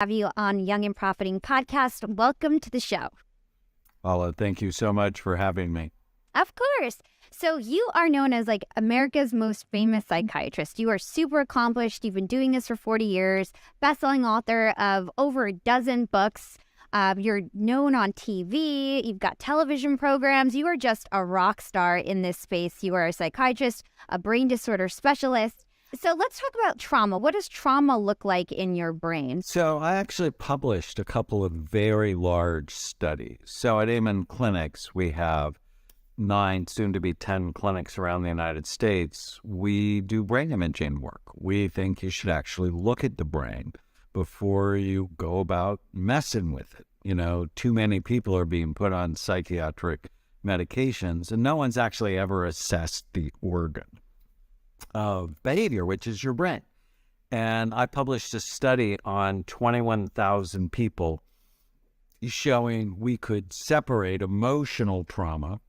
Have you on Young and Profiting podcast. Welcome to the show. Paula, thank you so much for having me. Of course. So you are known as like America's most famous psychiatrist. You are super accomplished. You've been doing this for 40 years, best-selling author of over a dozen books. You're known on TV. You've got television programs. You are just a rock star in this space. You are a psychiatrist, a brain disorder specialist. So let's talk about trauma. What does trauma look like in your brain? So I actually published a couple of very large studies. So at Amen Clinics, we have 9, soon to be 10 clinics around the United States. We do brain imaging work. We think you should actually look at the brain before you go about messing with it. You know, too many people are being put on psychiatric medications, and no one's actually ever assessed the organ of behavior, which is your brain. And I published a study on 21,000 people showing we could separate emotional trauma,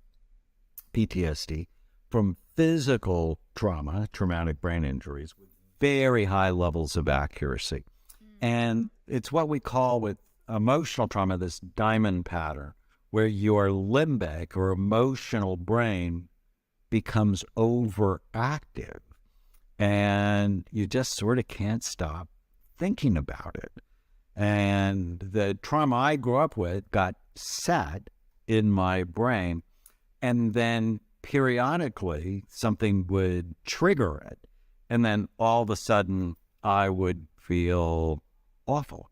PTSD, from physical trauma, traumatic brain injuries, with very high levels of accuracy. And it's what we call with emotional trauma, this diamond pattern, where your limbic or emotional brain becomes overactive and you just sort of can't stop thinking about it. And the trauma I grew up with got set in my brain, and then periodically something would trigger it, and then all of a sudden I would feel awful.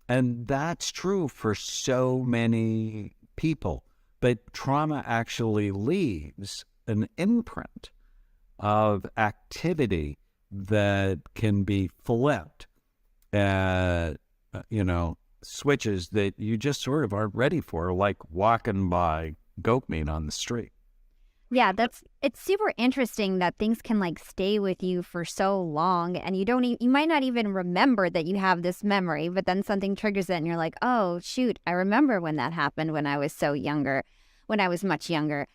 And that's true for so many people. But trauma actually leaves an imprint of activity that can be flipped at, switches that you just sort of aren't ready for, like walking by goat meat on the street. Yeah, it's super interesting that things can like stay with you for so long, and you might not even remember that you have this memory, but then something triggers it and you're like, oh shoot, I remember when that happened when I was much younger.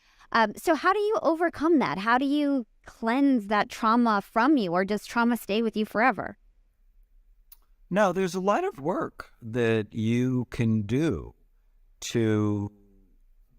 So how do you overcome that? How do you cleanse that trauma from you, or does trauma stay with you forever? No, there's a lot of work that you can do to,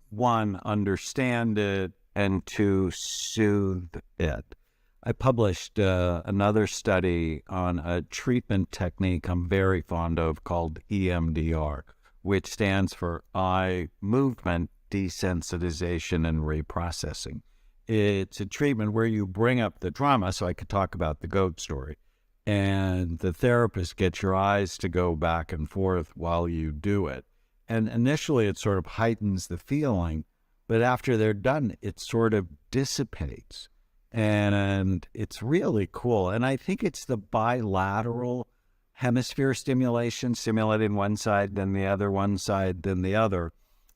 one, understand it, and to soothe it. I published another study on a treatment technique I'm very fond of called EMDR, which stands for eye movement desensitization and reprocessing. It's a treatment where you bring up the trauma, so I could talk about the goat story, and the therapist gets your eyes to go back and forth while you do it. And initially it sort of heightens the feeling, but after they're done, it sort of dissipates. And it's really cool. And I think it's the bilateral hemisphere stimulation, stimulating one side, then the other, one side, then the other,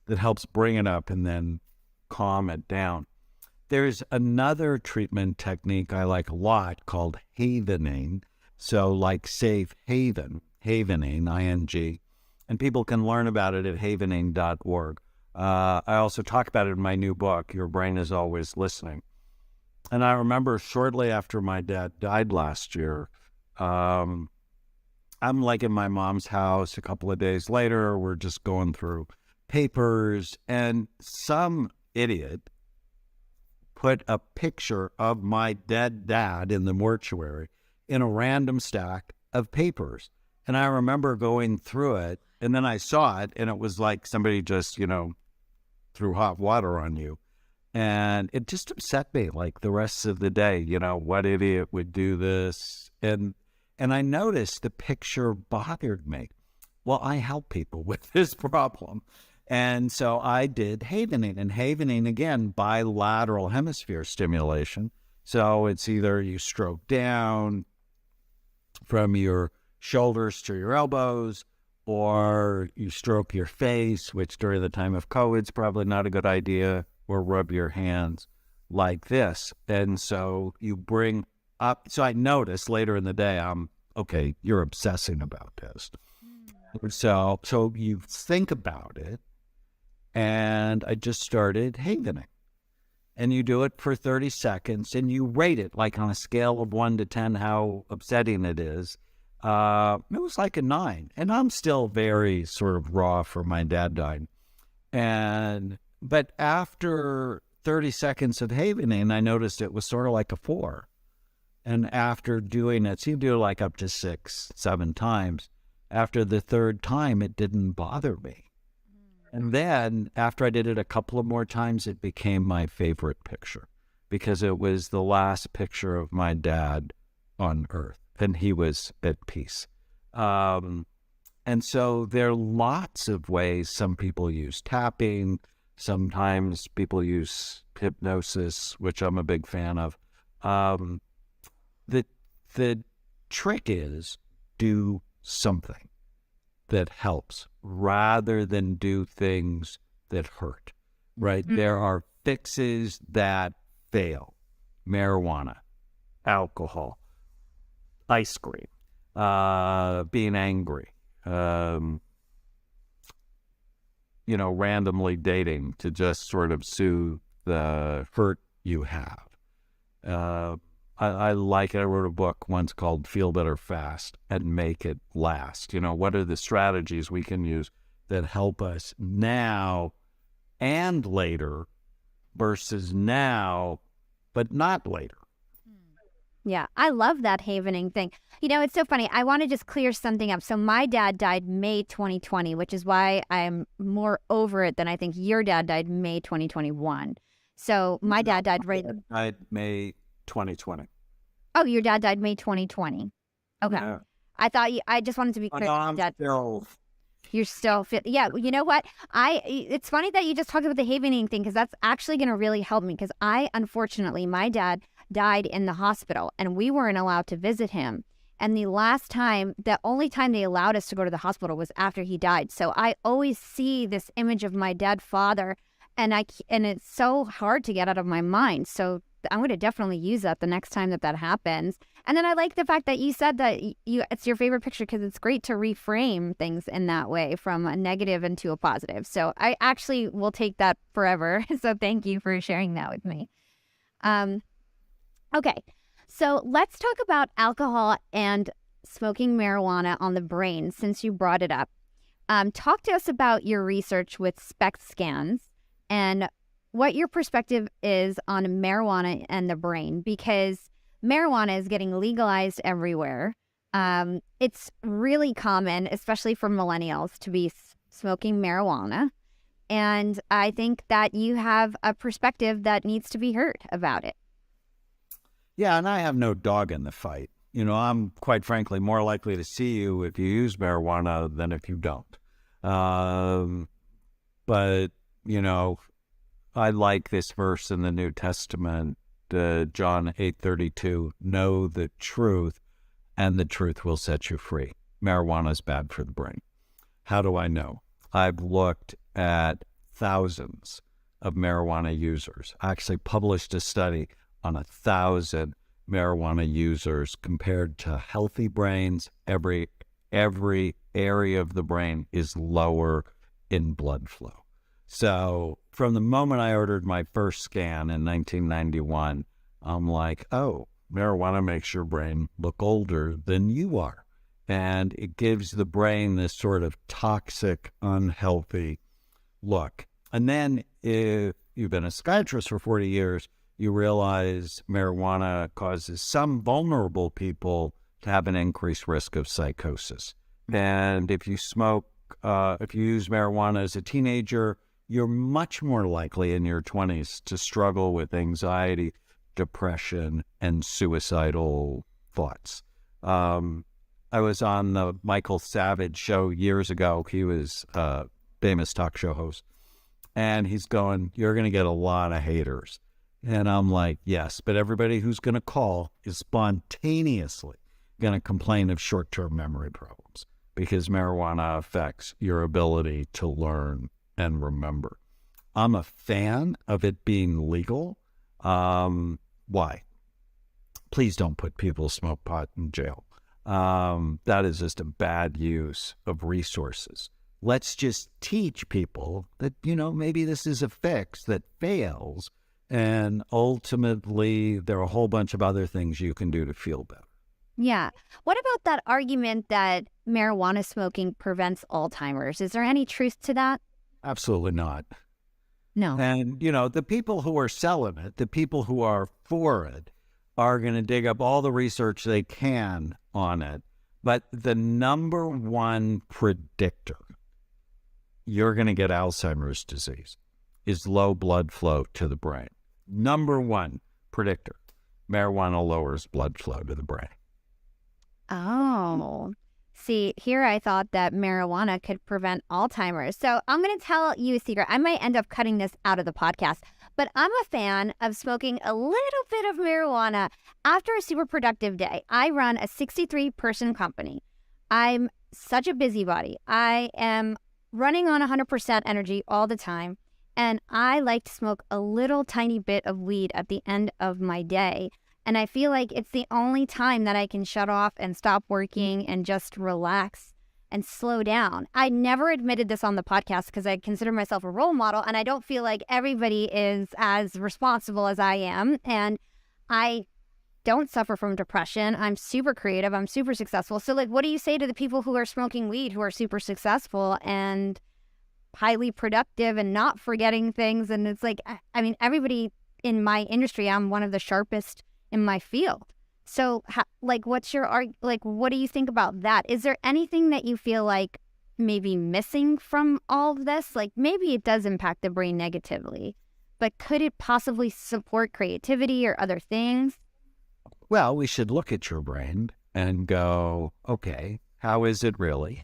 that helps bring it up and then calm it down. There's another treatment technique I like a lot called havening. So like safe haven, havening, I-N-G. And people can learn about it at havening.org. I also talk about it in my new book, Your Brain is Always Listening. And I remember shortly after my dad died last year, I'm like in my mom's house a couple of days later. We're just going through papers, and some idiot put a picture of my dead dad in the mortuary in a random stack of papers. And I remember going through it, and then I saw it, and it was like somebody just, threw hot water on you. And it just upset me like the rest of the day, what idiot would do this? And I noticed the picture bothered me. Well, I help people with this problem. And so I did havening, and havening, again, bilateral hemisphere stimulation. So it's either you stroke down from your shoulders to your elbows, or you stroke your face, which during the time of COVID is probably not a good idea, or rub your hands like this. And so you bring up, so I noticed later in the day, okay, you're obsessing about this. So you think about it, and I just started havening. And you do it for 30 seconds, and you rate it like on a scale of 1 to 10 how upsetting it is. It was like a 9. And I'm still very sort of raw from my dad died. But after 30 seconds of havening, I noticed it was sort of like a 4. And after doing it, so you do it like up to 6, 7 times. After the 3rd time, it didn't bother me. And then after I did it a couple of more times, it became my favorite picture because it was the last picture of my dad on earth and he was at peace. And so there are lots of ways. Some people use tapping. Sometimes people use hypnosis, which I'm a big fan of. The trick is do something that helps rather than do things that hurt, right? Mm-hmm. There are fixes that fail. Marijuana, alcohol, ice cream, being angry, randomly dating to just sort of soothe the hurt you have. I like it. I wrote a book once called Feel Better Fast and Make It Last. What are the strategies we can use that help us now and later versus now, but not later? Yeah, I love that havening thing. It's so funny. I want to just clear something up. So my dad died May 2020, which is why I'm more over it than I think your dad died May 2021. So my dad died died May 2020. Oh, your dad died May 2020. Okay. Yeah. I just wanted to be clear. No, I'm still... You're still fit. Yeah. You know what? It's funny that you just talked about the havening thing because that's actually going to really help me because unfortunately, my dad died in the hospital and we weren't allowed to visit him. And the only time they allowed us to go to the hospital was after he died. So I always see this image of my dead father and it's so hard to get out of my mind. So I'm going to definitely use that the next time that happens. And then I like the fact that you said that it's your favorite picture because it's great to reframe things in that way from a negative into a positive. So I actually will take that forever. So thank you for sharing that with me. Okay, so let's talk about alcohol and smoking marijuana on the brain since you brought it up. Talk to us about your research with SPECT scans and what your perspective is on marijuana and the brain, because marijuana is getting legalized everywhere. It's really common, especially for millennials, to be smoking marijuana. And I think that you have a perspective that needs to be heard about it. Yeah, and I have no dog in the fight. I'm quite frankly more likely to see you if you use marijuana than if you don't. But, I like this verse in the New Testament, John 8:32, know the truth, and the truth will set you free. Marijuana is bad for the brain. How do I know? I've looked at thousands of marijuana users. I actually published a study on 1,000 marijuana users compared to healthy brains. Every area of the brain is lower in blood flow. So from the moment I ordered my first scan in 1991, I'm like, oh, marijuana makes your brain look older than you are. And it gives the brain this sort of toxic, unhealthy look. And then if you've been a psychiatrist for 40 years, you realize marijuana causes some vulnerable people to have an increased risk of psychosis. And if you use marijuana as a teenager, you're much more likely in your 20s to struggle with anxiety, depression, and suicidal thoughts. I was on the Michael Savage show years ago. He was a famous talk show host. And he's going, you're going to get a lot of haters. And I'm like, yes, but everybody who's going to call is spontaneously going to complain of short-term memory problems because marijuana affects your ability to learn and remember. I'm a fan of it being legal. Why? Please don't put people who smoke pot in jail. That is just a bad use of resources. Let's just teach people that, maybe this is a fix that fails. And ultimately, there are a whole bunch of other things you can do to feel better. Yeah. What about that argument that marijuana smoking prevents Alzheimer's? Is there any truth to that? Absolutely not. No. And, the people who are selling it, the people who are for it, are going to dig up all the research they can on it. But the number one predictor you're going to get Alzheimer's disease is low blood flow to the brain. Number one predictor. Marijuana lowers blood flow to the brain. Oh, see, here I thought that marijuana could prevent Alzheimer's. So I'm going to tell you a secret. I might end up cutting this out of the podcast, but I'm a fan of smoking a little bit of marijuana after a super productive day. I run a 63-person company. I'm such a busybody. I am running on 100% energy all the time, and I like to smoke a little tiny bit of weed at the end of my day. And I feel like it's the only time that I can shut off and stop working and just relax and slow down. I never admitted this on the podcast because I consider myself a role model, and I don't feel like everybody is as responsible as I am. And I don't suffer from depression. I'm super creative. I'm super successful. So, like, what do you say to the people who are smoking weed, who are super successful and highly productive and not forgetting things? And it's like, I mean, everybody in my industry, I'm one of the sharpest in my field. So, what do you think about that? Is there anything that you feel like maybe missing from all of this? Like, maybe it does impact the brain negatively, but could it possibly support creativity or other things? Well, we should look at your brain and go, okay, how is it really?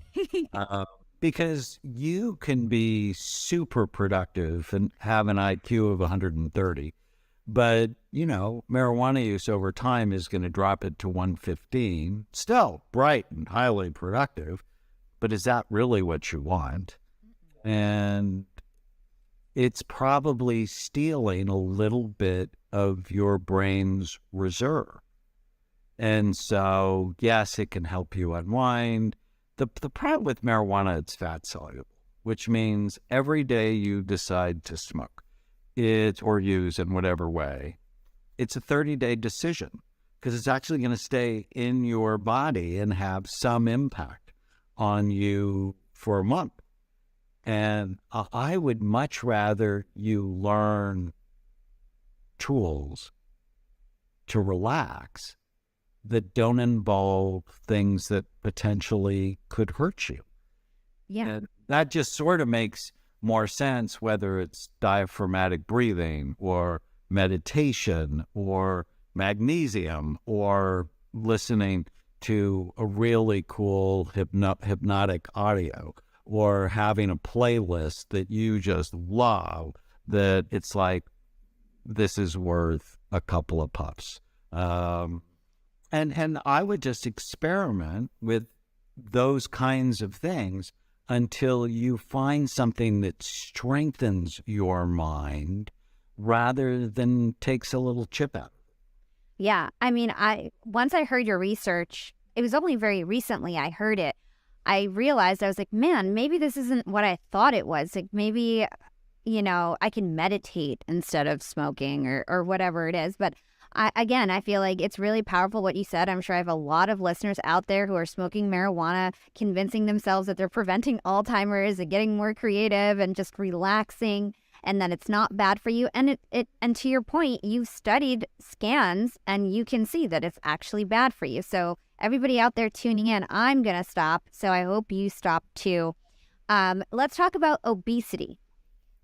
Because you can be super productive and have an IQ of 130. But, marijuana use over time is going to drop it to 115. Still bright and highly productive. But is that really what you want? And it's probably stealing a little bit of your brain's reserve. And so, yes, it can help you unwind. The problem with marijuana, it's fat soluble, which means every day you decide to smoke it or use in whatever way, it's a 30-day decision because it's actually going to stay in your body and have some impact on you for a month. And I would much rather you learn tools to relax that don't involve things that potentially could hurt you. Yeah. And that just sort of makes more sense, whether it's diaphragmatic breathing or meditation or magnesium or listening to a really cool hypnotic audio or having a playlist that you just love, that it's like, this is worth a couple of puffs. And I would just experiment with those kinds of things until you find something that strengthens your mind rather than takes a little chip out. Yeah. I mean, once I heard your research, it was only very recently I heard it. I realized, I was like, man, maybe this isn't what I thought it was. Like, maybe, I can meditate instead of smoking or whatever it is. But I feel like it's really powerful what you said. I'm sure I have a lot of listeners out there who are smoking marijuana, convincing themselves that they're preventing Alzheimer's and getting more creative and just relaxing, and that it's not bad for you. And and to your point, you've studied scans and you can see that it's actually bad for you. So everybody out there tuning in, I'm going to stop. So I hope you stop too. Let's talk about obesity,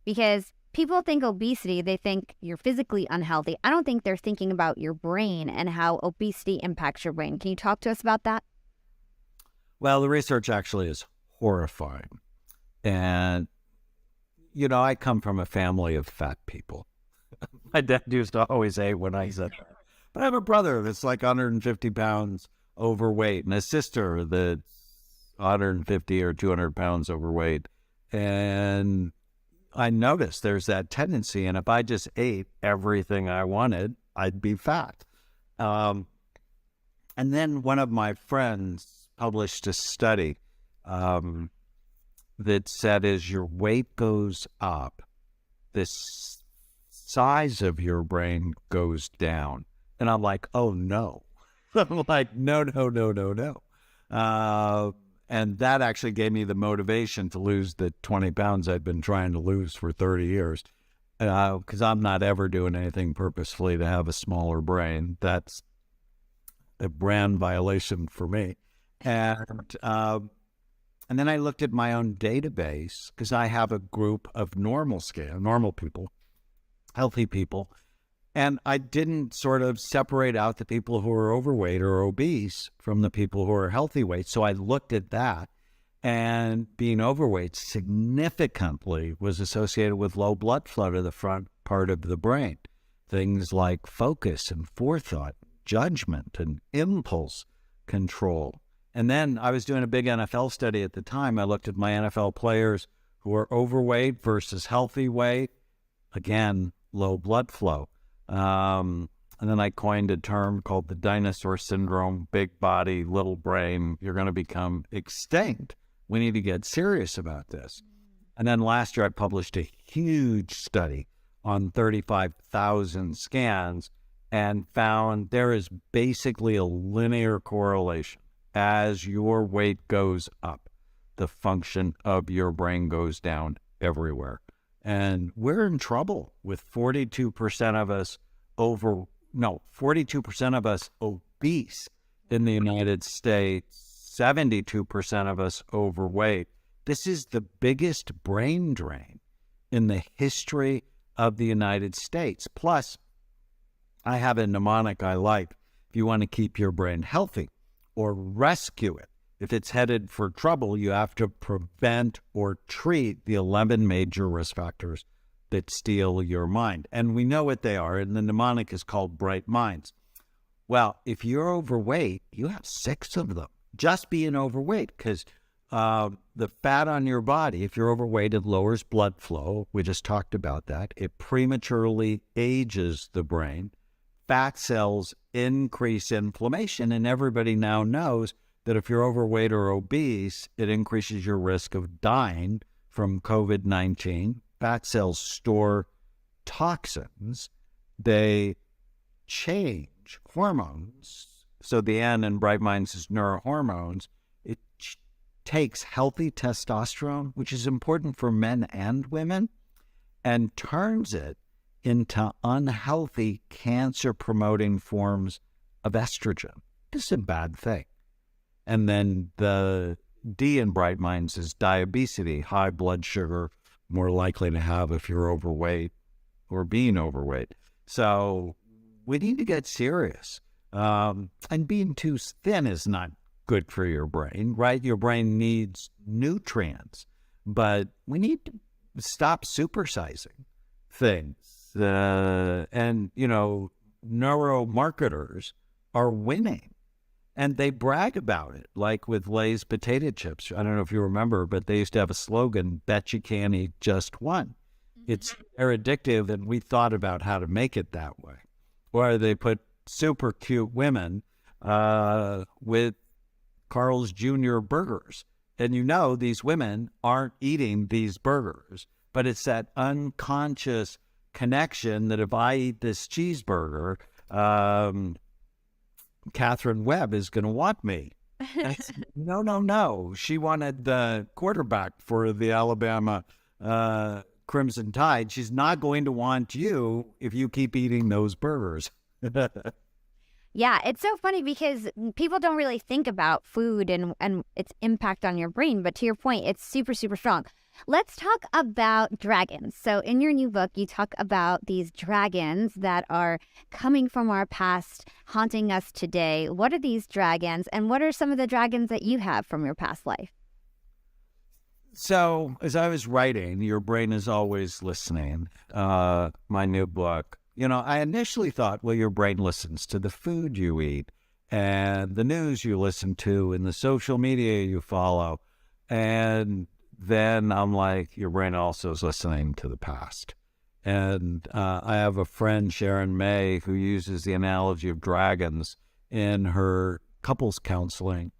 because people think obesity, they think you're physically unhealthy. I don't think they're thinking about your brain and how obesity impacts your brain. Can you talk to us about that? Well, the research actually is horrifying. And, I come from a family of fat people. My dad used to always say when I said that. But I have a brother that's like 150 pounds overweight and a sister that's 150 or 200 pounds overweight. And I noticed there's that tendency, and if I just ate everything I wanted, I'd be fat. And then one of my friends published a study that said as your weight goes up, the size of your brain goes down. And I'm like, oh no, I'm like, no, no, no, no, no. And that actually gave me the motivation to lose the 20 pounds I'd been trying to lose for 30 years. Because I'm not ever doing anything purposefully to have a smaller brain. That's a brand violation for me. And then I looked at my own database because I have a group of normal people, healthy people. And I didn't sort of separate out the people who are overweight or obese from the people who are healthy weight. So I looked at that, and being overweight significantly was associated with low blood flow to the front part of the brain. Things like focus and forethought, judgment and impulse control. And then I was doing a big NFL study at the time. I looked at my NFL players who are overweight versus healthy weight. Again, low blood flow. And then I coined a term called the dinosaur syndrome, big body, little brain. You're going to become extinct. We need to get serious about this. And then last year I published a huge study on 35,000 scans and found there is basically a linear correlation. As your weight goes up, the function of your brain goes down everywhere. And we're in trouble with 42% of us 42% of us obese in the United States, 72% of us overweight. This is the biggest brain drain in the history of the United States. Plus, I have a mnemonic I like. If you want to keep your brain healthy or rescue it, if it's headed for trouble, you have to prevent or treat the 11 major risk factors that steal your mind. And we know what they are, and the mnemonic is called bright minds. Well, if you're overweight, you have 6 of them. Just being overweight, because the fat on your body, if you're overweight, it lowers blood flow. We just talked about that. It prematurely ages the brain. Fat cells increase inflammation, and everybody now knows that if you're overweight or obese, it increases your risk of dying from COVID-19. Fat cells store toxins. They change hormones. So the N in Bright Minds is neurohormones. It takes healthy testosterone, which is important for men and women, and turns it into unhealthy cancer-promoting forms of estrogen. This is a bad thing. And then the D in Bright Minds is diabetes, high blood sugar, more likely to have if you're overweight or being overweight. So we need to get serious. And being too thin is not good for your brain, right? Your brain needs nutrients, but we need to stop supersizing things. And, neuromarketers are winning. And they brag about it, like with Lay's potato chips. I don't know if you remember, but they used to have a slogan, bet you can't eat just one. It's they're addictive, and we thought about how to make it that way. Or they put super cute women with Carl's Jr. burgers. And these women aren't eating these burgers, but it's that unconscious connection that if I eat this cheeseburger, Catherine Webb is going to want me. No. She wanted the quarterback for the Alabama Crimson Tide. She's not going to want you if you keep eating those burgers. Yeah, it's so funny because people don't really think about food and its impact on your brain. But to your point, it's super, super strong. Let's talk about dragons. So in your new book, you talk about these dragons that are coming from our past, haunting us today. What are these dragons, and what are some of the dragons that you have from your past life? So as I was writing, Your Brain is Always Listening, my new book, I initially thought, well, your brain listens to the food you eat and the news you listen to and the social media you follow. And then I'm like, your brain also is listening to the past. And I have a friend, Sharon May, who uses the analogy of dragons in her couples counseling.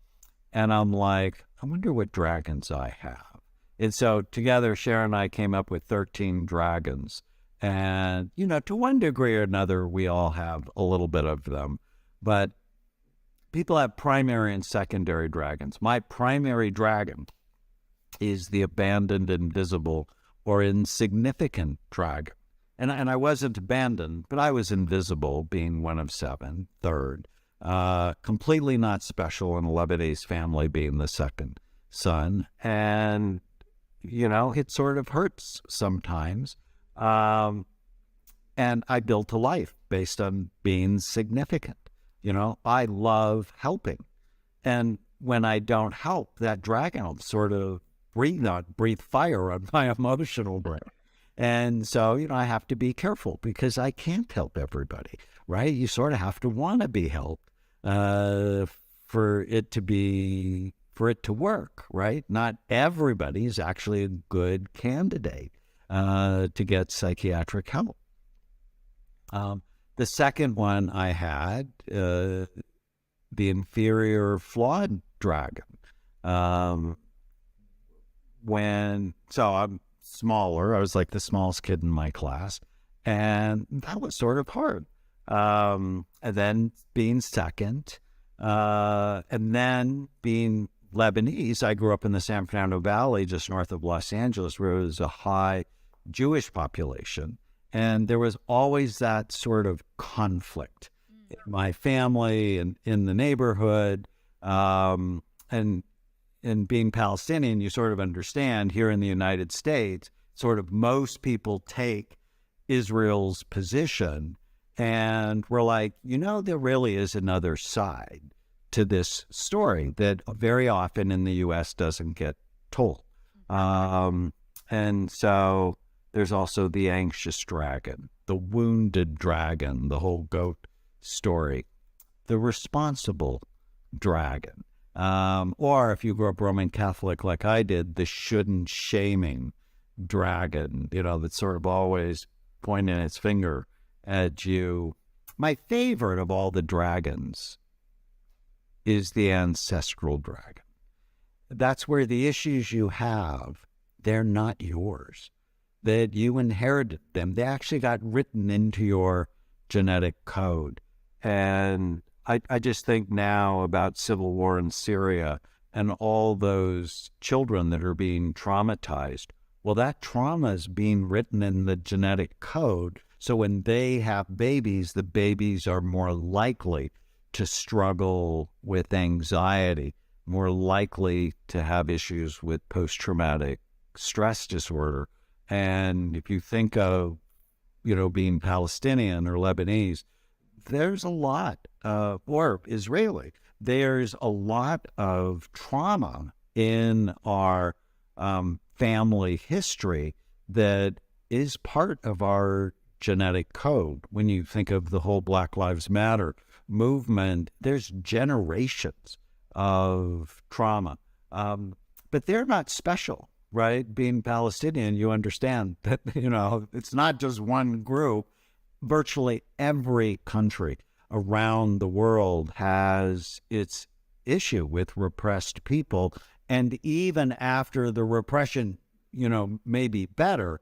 And I'm like, I wonder what dragons I have. And so together, Sharon and I came up with 13 dragons. And, to one degree or another, we all have a little bit of them. But people have primary and secondary dragons. My primary dragon is the abandoned, invisible, or insignificant dragon. And I wasn't abandoned, but I was invisible, being one of 7, third. Completely not special in a Lebanese family, being the second son. And, it sort of hurts sometimes. And I built a life based on being significant. I love helping. And when I don't help, that dragon will sort of breathe fire on my emotional brain. And so, I have to be careful because I can't help everybody, right? You sort of have to want to be helped for it to work, right? Not everybody is actually a good candidate to get psychiatric help. The second one I had, the inferior flawed dragon. So I'm smaller. I was like the smallest kid in my class. And that was sort of hard. And then being second, and then being Lebanese. I grew up in the San Fernando Valley, just north of Los Angeles, where there was a high Jewish population. And there was always that sort of conflict in my family and in the neighborhood. And being Palestinian, you sort of understand here in the United States, sort of most people take Israel's position. And we're like, there really is another side to this story that very often in the U.S. doesn't get told. And so there's also the anxious dragon, the wounded dragon, the whole goat story, the responsible dragon. Or if you grew up Roman Catholic like I did, the shouldn't shaming dragon, that's sort of always pointing its finger at you. My favorite of all the dragons is the ancestral dragon. That's where the issues you have, they're not yours, that you inherited them. They actually got written into your genetic code. And I just think now about civil war in Syria and all those children that are being traumatized. Well, that trauma is being written in the genetic code. So when they have babies, the babies are more likely to struggle with anxiety, more likely to have issues with post-traumatic stress disorder. And if you think of, being Palestinian or Lebanese, there's a lot, or Israeli, there's a lot of trauma in our family history that is part of our genetic code. When you think of the whole Black Lives Matter movement, there's generations of trauma. But they're not special, right? Being Palestinian, you understand that, it's not just one group. Virtually every country around the world has its issue with repressed people. And even after the repression, may be better,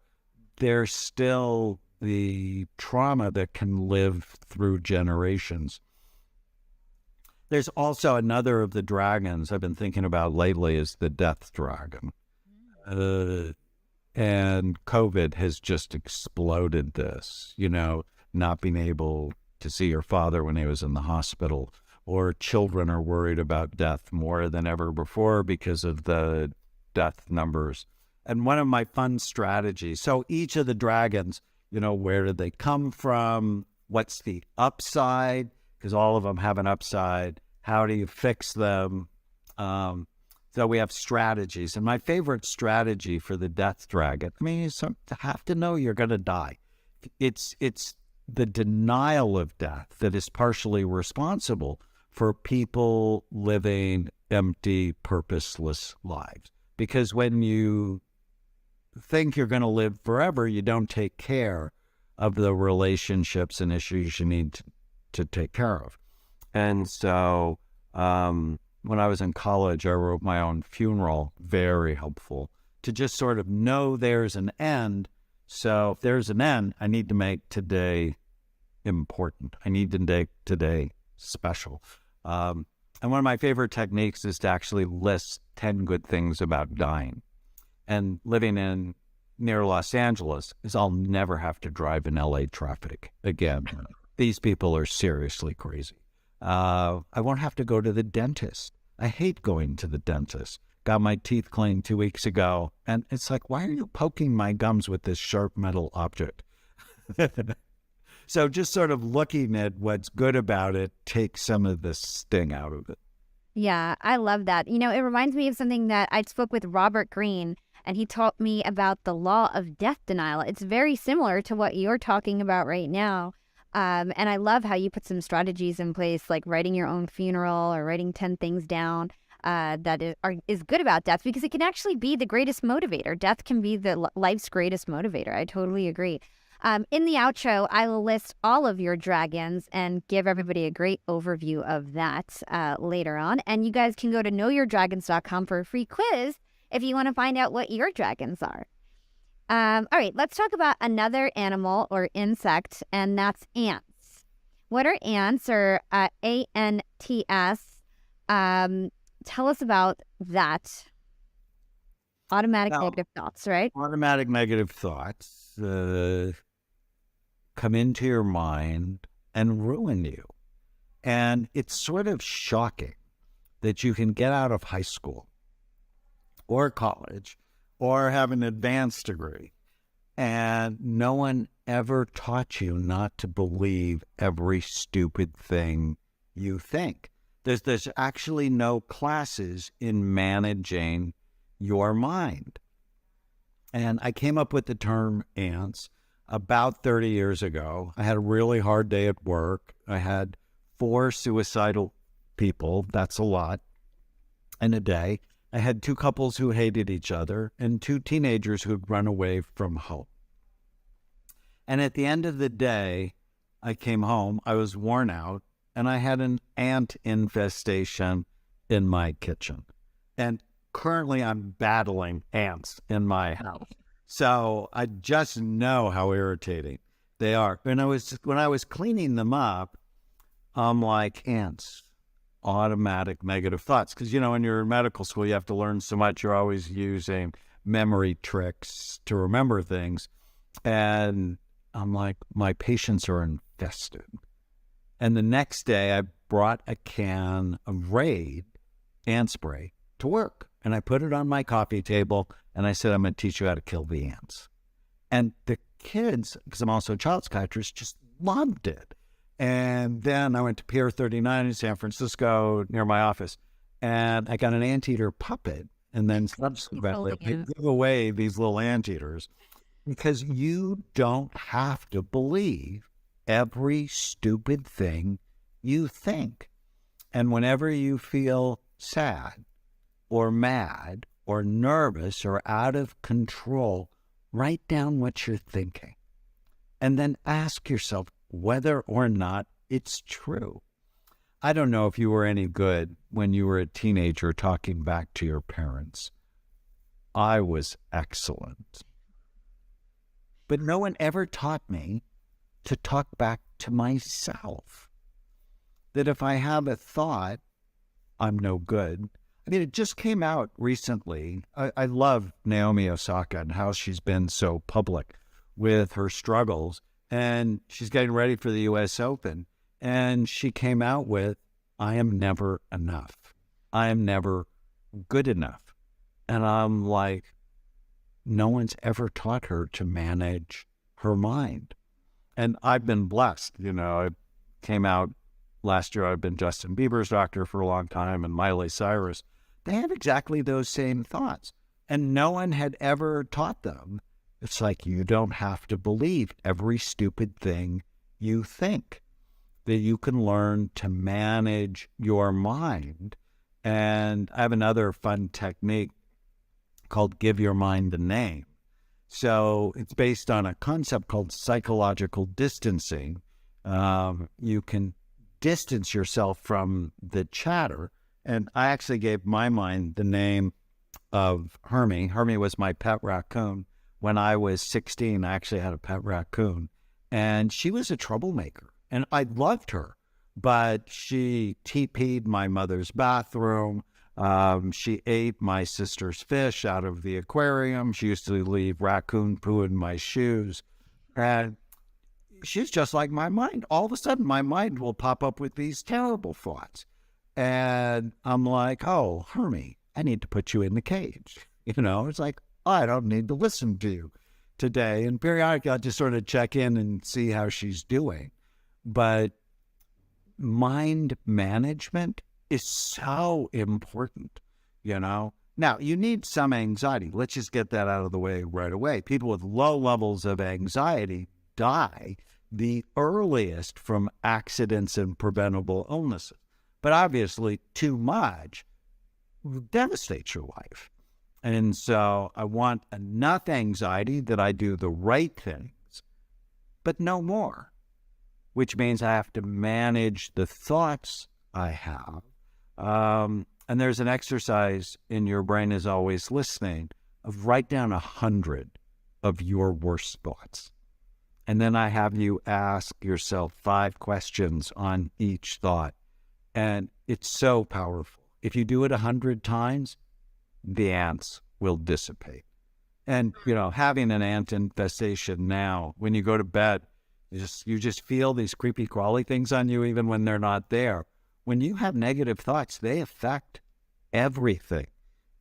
there's still the trauma that can live through generations. There's also another of the dragons I've been thinking about lately is the death dragon. And COVID has just exploded this, not being able to see your father when he was in the hospital, or children are worried about death more than ever before because of the death numbers. And one of my fun strategies, so each of the dragons, where did they come from? What's the upside? Because all of them have an upside. How do you fix them? So we have strategies. And my favorite strategy for the death dragon, is to have to know you're going to die. It's the denial of death that is partially responsible for people living empty, purposeless lives. Because when you think you're going to live forever, you don't take care of the relationships and issues you need to take care of. And so when I was in college, I wrote my own funeral, very helpful, to just sort of know there's an end. So if there's an end, I need to make today important. I need to make today special. And one of my favorite techniques is to actually list 10 good things about dying. And living in near Los Angeles is I'll never have to drive in LA traffic again. These people are seriously crazy. I won't have to go to the dentist. I hate going to the dentist. Got my teeth cleaned 2 weeks ago, and it's like, why are you poking my gums with this sharp metal object? So just sort of looking at what's good about it takes some of the sting out of it. Yeah, I love that. You know, it reminds me of something that I spoke with Robert Greene, and he taught me about the law of death denial. It's very similar to what you're talking about right now. And I love how you put some strategies in place, like writing your own funeral or writing 10 things down that is good about death, because it can actually be the greatest motivator. Death can be the life's greatest motivator. I totally agree. In the outro, I will list all of your dragons and give everybody a great overview of that later on. And you guys can go to knowyourdragons.com for a free quiz if you want to find out what your dragons are. All right, let's talk about another animal or insect, and that's ants. What are ants, or ants? Tell us about that. Automatic negative thoughts, right? Automatic negative thoughts come into your mind and ruin you. And it's sort of shocking that you can get out of high school or college or have an advanced degree, and no one ever taught you not to believe every stupid thing you think. There's actually no classes in managing your mind. And I came up with the term ants about 30 years ago. I had a really hard day at work. I had 4 suicidal people, that's a lot, in a day. I had 2 couples who hated each other and 2 teenagers who'd run away from home. And at the end of the day, I came home, I was worn out, and I had an ant infestation in my kitchen. And currently I'm battling ants in my house. So I just know how irritating they are. When I was cleaning them up, I'm like, ants, automatic negative thoughts. Because, you know, when you're in medical school, you have to learn so much. You're always using memory tricks to remember things. And I'm like, my patients are infested. And the next day, I brought a can of Raid ant spray to work. And I put it on my coffee table, and I said, I'm going to teach you how to kill the ants. And the kids, because I'm also a child psychiatrist, just loved it. And then I went to Pier 39 in San Francisco near my office, and I got an anteater puppet, and then subsequently I give away these little anteaters, because you don't have to believe every stupid thing you think. And whenever you feel sad or mad or nervous or out of control, write down what you're thinking. And then ask yourself whether or not it's true. I don't know if you were any good when you were a teenager talking back to your parents. I was excellent. But no one ever taught me to talk back to myself. That if I have a thought, I'm no good. I mean, it just came out recently. I love Naomi Osaka and how she's been so public with her struggles. And she's getting ready for the U.S. Open. And she came out with, I am never enough. I am never good enough. And I'm like, no one's ever taught her to manage her mind. And I've been blessed. You know, I came out last year. I've been Justin Bieber's doctor for a long time, and Miley Cyrus. They had exactly those same thoughts. And no one had ever taught them. It's like, you don't have to believe every stupid thing you think. That you can learn to manage your mind. And I have another fun technique called give your mind a name. So it's based on a concept called psychological distancing. You can distance yourself from the chatter. And I actually gave my mind the name of Hermie. Hermie was my pet raccoon. When I was 16, I actually had a pet raccoon. And she was a troublemaker. And I loved her. but she TP'd my mother's bathroom. She ate my sister's fish out of the aquarium. She used to leave raccoon poo in my shoes. And she's just like my mind. All of a sudden, my mind will pop up with these terrible thoughts. And I'm like, oh, Hermie, I need to put you in the cage. It's like, I don't need to listen to you today. And periodically, I'll just sort of check in and see how she's doing. But mind management is so important, Now, you need some anxiety. Let's just get that out of the way right away. People with low levels of anxiety die the earliest from accidents and preventable illnesses. But obviously, too much devastates your life. And so I want enough anxiety that I do the right things, but no more, which means I have to manage the thoughts I have. And there's an exercise in Your Brain Is Always Listening of write down 100 of your worst thoughts. And then I have you ask yourself 5 questions on each thought. And it's so powerful. If you do it 100 times, the ants will dissipate. And, having an ant infestation now, when you go to bed, you just feel these creepy crawly things on you even when they're not there. When you have negative thoughts, they affect everything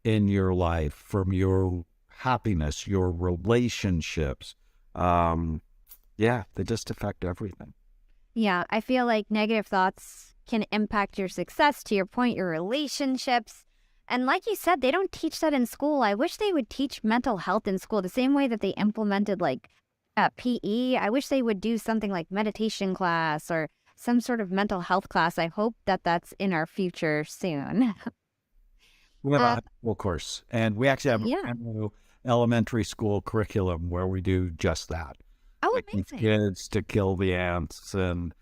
in your life, from your happiness, your relationships. They just affect everything. Yeah, I feel like negative thoughts can impact your success, to your point, your relationships. And like you said, they don't teach that in school. I wish they would teach mental health in school the same way that they implemented PE. I wish they would do something like meditation class or some sort of mental health class. I hope that that's in our future soon. We have a high school course, and we actually have a new elementary school curriculum where we do just that. Oh, Teach amazing. kids to kill the ants and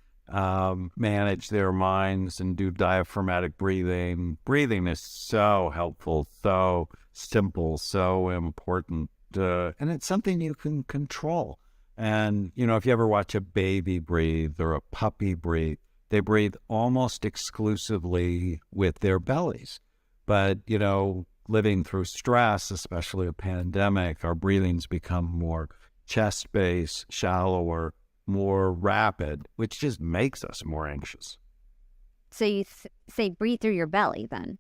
manage their minds and do diaphragmatic breathing. Breathing is so helpful, so simple, so important. And it's something you can control. And, if you ever watch a baby breathe or a puppy breathe, they breathe almost exclusively with their bellies. But, living through stress, especially a pandemic, our breathing's become more chest-based, shallower, more rapid, which just makes us more anxious. So you say breathe through your belly then?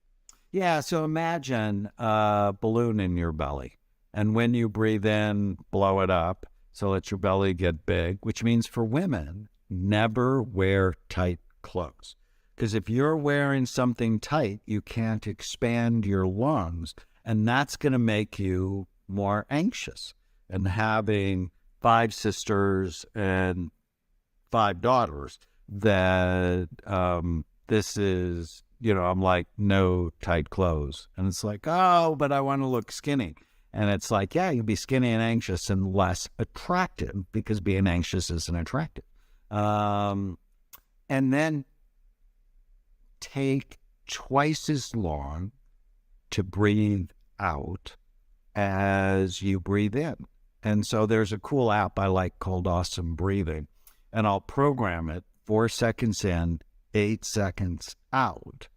Yeah, so imagine a balloon in your belly. And when you breathe in, blow it up. So let your belly get big, which means for women, never wear tight clothes. Because if you're wearing something tight, you can't expand your lungs, and that's going to make you more anxious. And having 5 sisters and 5 daughters, that this is, I'm like, no tight clothes. And it's like, oh, but I want to look skinny. And it's like, yeah, you'll be skinny and anxious and less attractive, because being anxious isn't attractive. And then take twice as long to breathe out as you breathe in. And so there's a cool app I like called Awesome Breathing, and I'll program it 4 seconds in, 8 seconds out.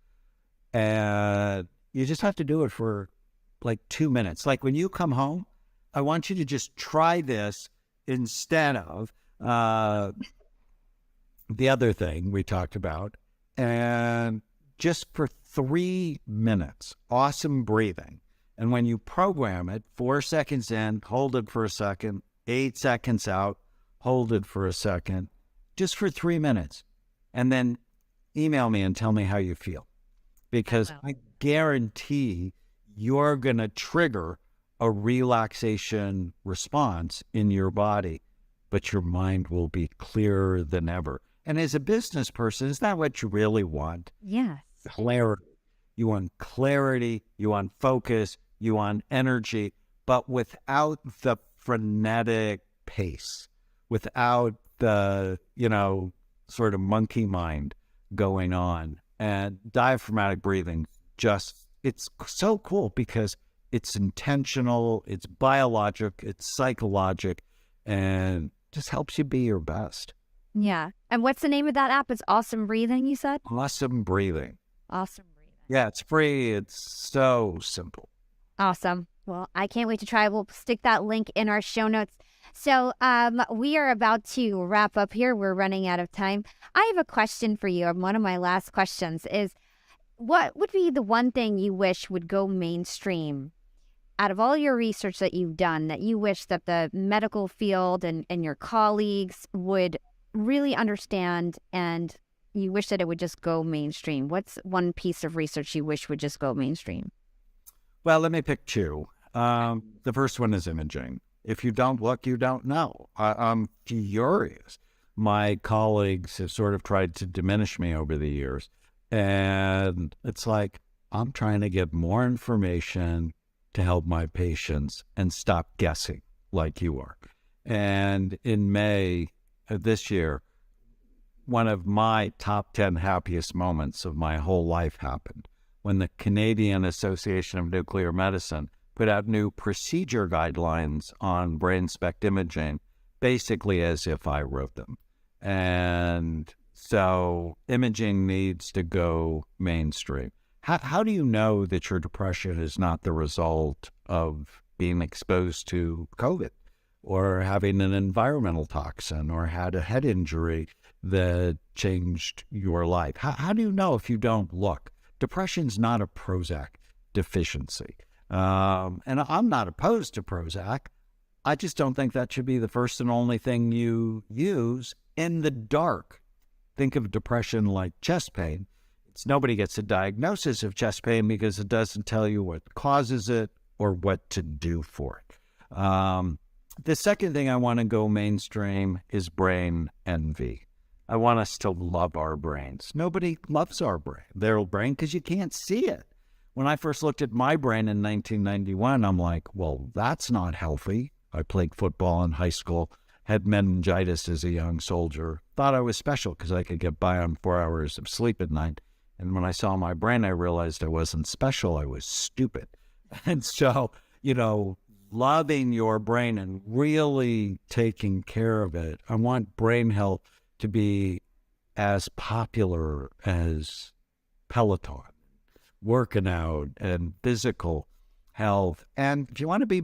And you just have to do it for 2 minutes. Like when you come home, I want you to just try this instead of the other thing we talked about. And just for 3 minutes, awesome breathing. And when you program it, 4 seconds in, hold it for a second, 8 seconds out, hold it for a second, just for 3 minutes. And then email me and tell me how you feel. Because I guarantee you're going to trigger a relaxation response in your body, but your mind will be clearer than ever. And as a business person, is that what you really want? Yes. Clarity. You want clarity, you want focus, you want energy, but without the frenetic pace, without the, sort of monkey mind going on. And diaphragmatic breathing, it's so cool because it's intentional, it's biologic, it's psychologic, and just helps you be your best. Yeah. And what's the name of that app? It's Awesome Breathing, you said? Awesome breathing. Awesome Breathing. Yeah, it's free. It's so simple. Awesome. Well, I can't wait to try. We'll stick that link in our show notes. So we are about to wrap up here. We're running out of time. I have a question for you. And one of my last questions is, what would be the one thing you wish would go mainstream out of all your research that you've done, that you wish that the medical field and your colleagues would really understand, and you wish that it would just go mainstream? What's one piece of research you wish would just go mainstream? Well, let me pick two. The first one is imaging. If you don't look, you don't know. I'm furious. My colleagues have sort of tried to diminish me over the years. And it's like, I'm trying to get more information to help my patients and stop guessing like you are. And in May of this year, one of my top 10 happiest moments of my whole life happened when the Canadian Association of Nuclear Medicine put out new procedure guidelines on brain SPECT imaging, basically as if I wrote them. And so imaging needs to go mainstream. How do you know that your depression is not the result of being exposed to COVID or having an environmental toxin or had a head injury that changed your life? How do you know if you don't look? Depression's not a Prozac deficiency. And I'm not opposed to Prozac. I just don't think that should be the first and only thing you use in the dark. Think of depression like chest pain. Nobody gets a diagnosis of chest pain because it doesn't tell you what causes it or what to do for it. The second thing I want to go mainstream is brain envy. I want us to love our brains. Nobody loves their brain because you can't see it. When I first looked at my brain in 1991, I'm like, well, that's not healthy. I played football in high school, had meningitis as a young soldier, thought I was special because I could get by on 4 hours of sleep at night. And when I saw my brain, I realized I wasn't special. I was stupid. And so, loving your brain and really taking care of it. I want brain health to be as popular as Peloton, working out, and physical health. And if you want to be,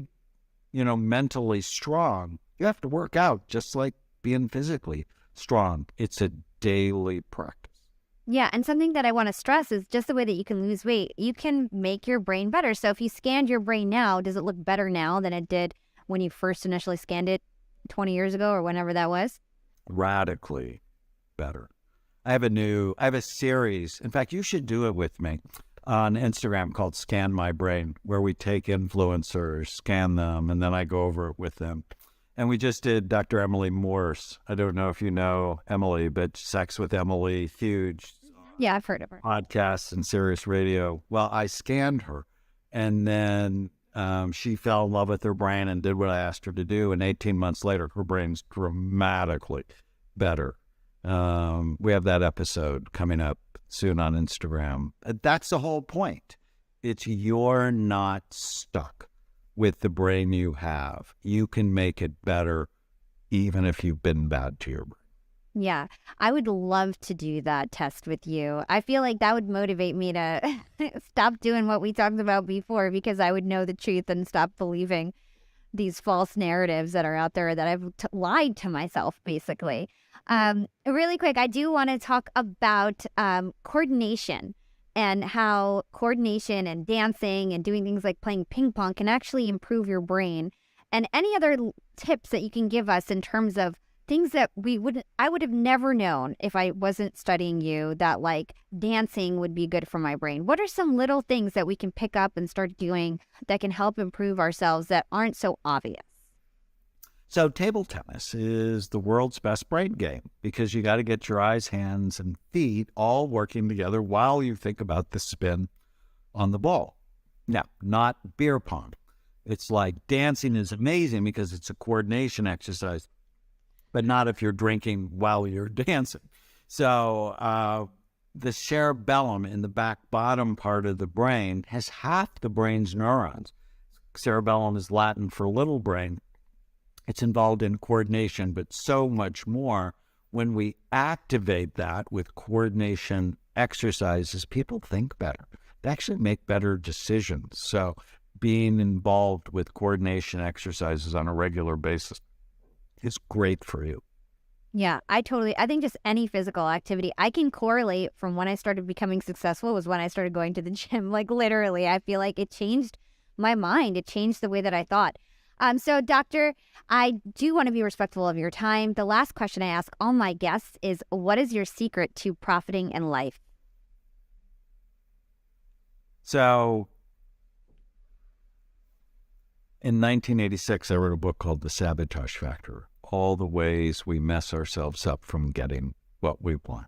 mentally strong, you have to work out just like being physically strong. It's a daily practice. Yeah, and something that I want to stress is just the way that you can lose weight. You can make your brain better. So if you scanned your brain now, does it look better now than it did when you first initially scanned it 20 years ago or whenever that was? Radically better. I have a series. In fact, you should do it with me on Instagram called Scan My Brain, where we take influencers, scan them, and then I go over it with them. And we just did Dr. Emily Morse. I don't know if you know Emily, but Sex with Emily, huge. Yeah, I've heard of her. Podcasts and Sirius Radio. Well, I scanned her, and then she fell in love with her brain and did what I asked her to do. And 18 months later, her brain's dramatically better. We have that episode coming up soon on Instagram. That's the whole point. It's you're not stuck with the brain you have. You can make it better even if you've been bad to your brain. Yeah, I would love to do that test with you. I feel like that would motivate me to stop doing what we talked about before, because I would know the truth and stop believing these false narratives that are out there that I've lied to myself, basically. Really quick, I do want to talk about coordination and how coordination and dancing and doing things like playing ping pong can actually improve your brain. And any other tips that you can give us in terms of things that I would have never known if I wasn't studying you, that like dancing would be good for my brain. What are some little things that we can pick up and start doing that can help improve ourselves that aren't so obvious? So table tennis is the world's best brain game because you got to get your eyes, hands, and feet all working together while you think about the spin on the ball. Now, not beer pong. It's like dancing is amazing because it's a coordination exercise, but not if you're drinking while you're dancing. So the cerebellum in the back bottom part of the brain has half the brain's neurons. Cerebellum is Latin for little brain. It's involved in coordination, but so much more when we activate that with coordination exercises, people think better. They actually make better decisions. So being involved with coordination exercises on a regular basis is great for you. Yeah, I think just any physical activity, I can correlate from when I started becoming successful was when I started going to the gym. Like literally, I feel like it changed my mind. It changed the way that I thought. So doctor, I do want to be respectful of your time. The last question I ask all my guests is, what is your secret to profiting in life? So in 1986, I wrote a book called The Sabotage Factor, all the ways we mess ourselves up from getting what we want.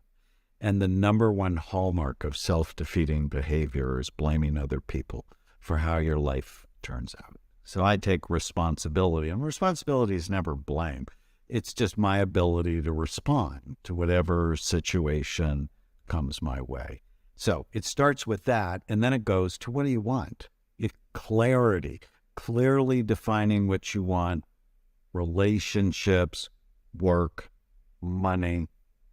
And the number one hallmark of self-defeating behavior is blaming other people for how your life turns out. So I take responsibility, and responsibility is never blame. It's just my ability to respond to whatever situation comes my way. So it starts with that, and then it goes to, what do you want? Clarity, clearly defining what you want: relationships, work, money,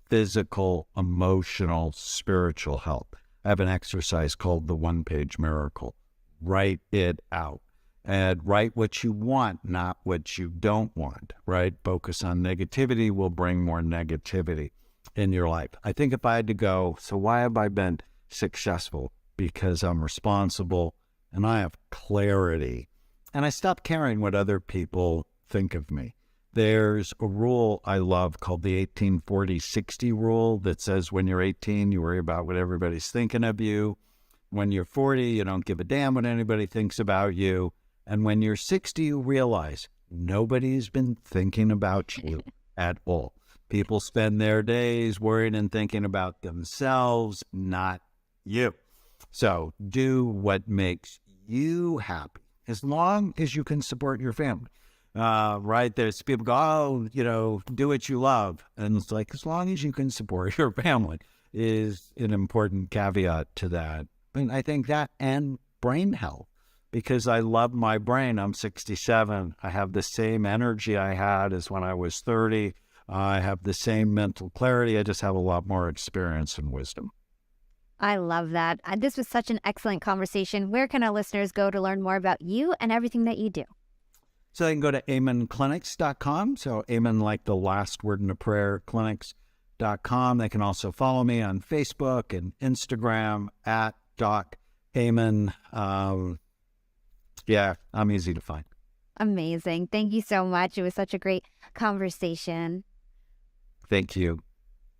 physical, emotional, spiritual health. I have an exercise called the one-page miracle. Write it out. And write what you want, not what you don't want, right? Focus on negativity will bring more negativity in your life. I think if I had to go, so why have I been successful? Because I'm responsible and I have clarity. And I stopped caring what other people think of me. There's a rule I love called the 18-40-60 rule that says when you're 18, you worry about what everybody's thinking of you. When you're 40, you don't give a damn what anybody thinks about you. And when you're 60, you realize nobody's been thinking about you at all. People spend their days worrying and thinking about themselves, not you. So do what makes you happy, as long as you can support your family. Right? There's people go, oh, do what you love. And it's like, as long as you can support your family is an important caveat to that. And I think that, and brain health, because I love my brain. I'm 67. I have the same energy I had as when I was 30. I have the same mental clarity. I just have a lot more experience and wisdom. I love that. This was such an excellent conversation. Where can our listeners go to learn more about you and everything that you do? So they can go to amenclinics.com. So Amen, like the last word in a prayer, clinics.com. They can also follow me on Facebook and Instagram at Doc Amen. Yeah, I'm easy to find. Amazing. Thank you so much. It was such a great conversation. Thank you.